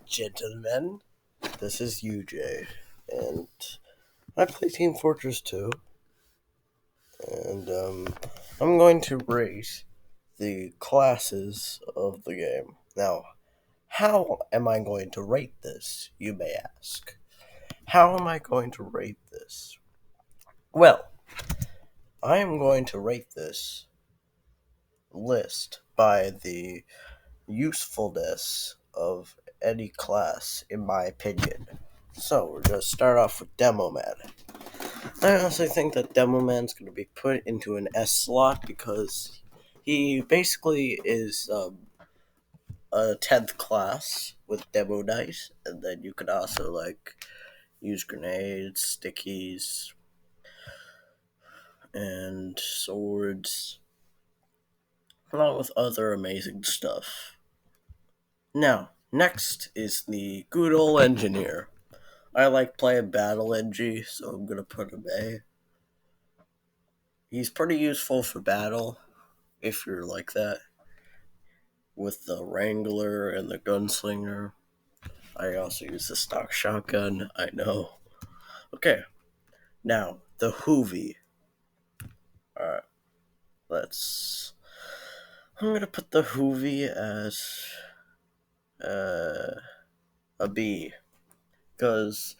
Gentlemen, this is UJ, and I play Team Fortress 2, and I'm going to rate the classes of the game. Now, how am I going to rate this, you may ask? How am I going to rate this? Well, I am going to rate this list by the usefulness of any class, in my opinion. So, we're going to start off with Demoman. I honestly think that Demoman's going to be put into an S slot because he basically is a 10th class with Demo Knight, and then you could also, use grenades, stickies, and swords, along with other amazing stuff. Now, next is the good old engineer. I like playing Battle NG, so I'm going to put him A. He's pretty useful for battle, if you're like that, with the Wrangler and the Gunslinger. I also use the stock shotgun, I know. Okay, now, the Hoovy. Alright, I'm gonna put the Hoovy as a B, because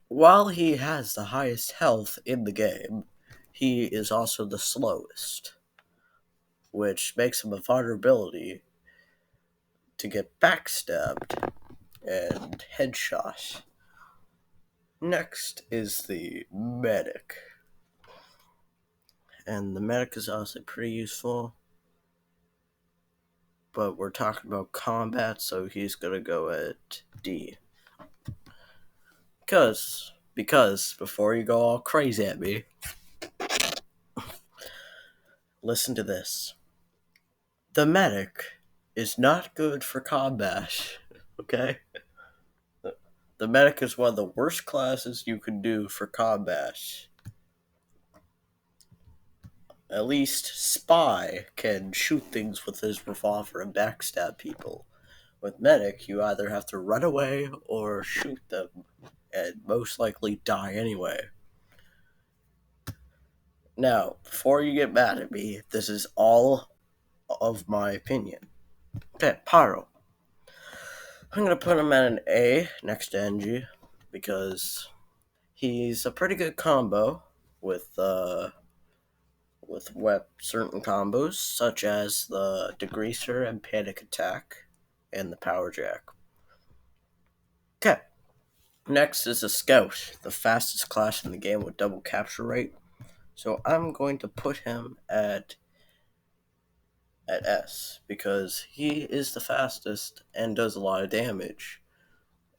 while he has the highest health in the game, he is also the slowest, which makes him a vulnerability to get backstabbed and headshot. Next is the medic. And the medic is also pretty useful. But we're talking about combat, so he's gonna go at D. Because, before you go all crazy at me, listen to this. The medic is not good for combat, okay? The medic is one of the worst classes you can do for combat. At least Spy can shoot things with his revolver and backstab people. With Medic, you either have to run away or shoot them, and most likely die anyway. Now, before you get mad at me, this is all of my opinion. Okay, Pyro. I'm going to put him at an A next to NG, because he's a pretty good combo with certain combos, such as the Degreaser and Panic Attack, and the Power Jack. Okay, next is a Scout, the fastest class in the game with double capture rate. So I'm going to put him at S, because he is the fastest and does a lot of damage.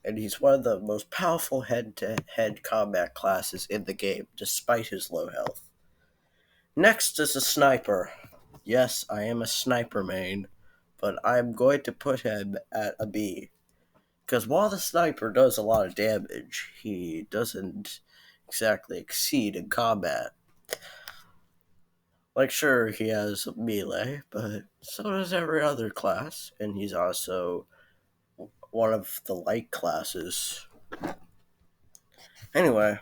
And he's one of the most powerful head-to-head combat classes in the game, despite his low health. Next is a Sniper. Yes, I am a Sniper main, but I'm going to put him at a B. Because while the Sniper does a lot of damage, he doesn't exactly exceed in combat. Sure, he has melee, but so does every other class, and he's also one of the light classes. Anyway,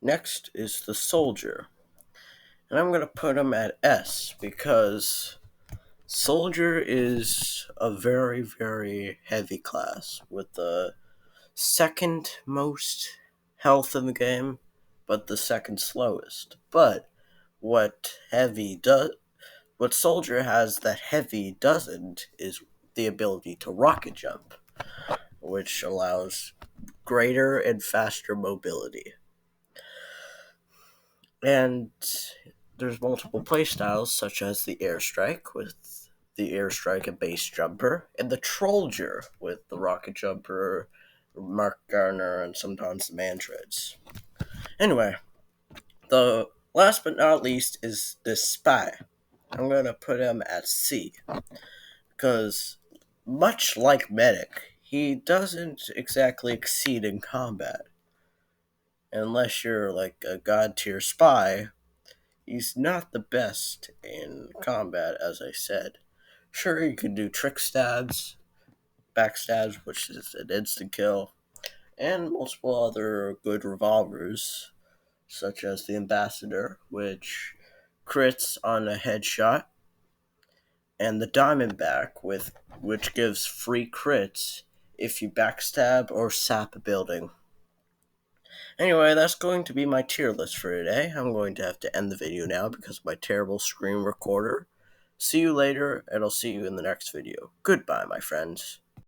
next is the Soldier. And I'm going to put him at S, because Soldier is a very, very heavy class with the second most health in the game, but the second slowest. But what Soldier has that Heavy doesn't is the ability to rocket jump, which allows greater and faster mobility. And there's multiple playstyles, such as the Airstrike with the Airstrike and Base Jumper, and the Trollger with the Rocket Jumper, Mark Garner, and sometimes the Mantreads. Anyway, the last but not least is the Spy. I'm going to put him at C, because much like Medic, he doesn't exactly exceed in combat. Unless you're like a god tier Spy, he's not the best in combat, as I said. Sure, he can do trick stabs, backstabs, which is an instant kill, and multiple other good revolvers, such as the Ambassador, which crits on a headshot, and the Diamondback, which gives free crits if you backstab or sap a building. Anyway, that's going to be my tier list for today. I'm going to have to end the video now because of my terrible screen recorder. See you later, and I'll see you in the next video. Goodbye, my friends.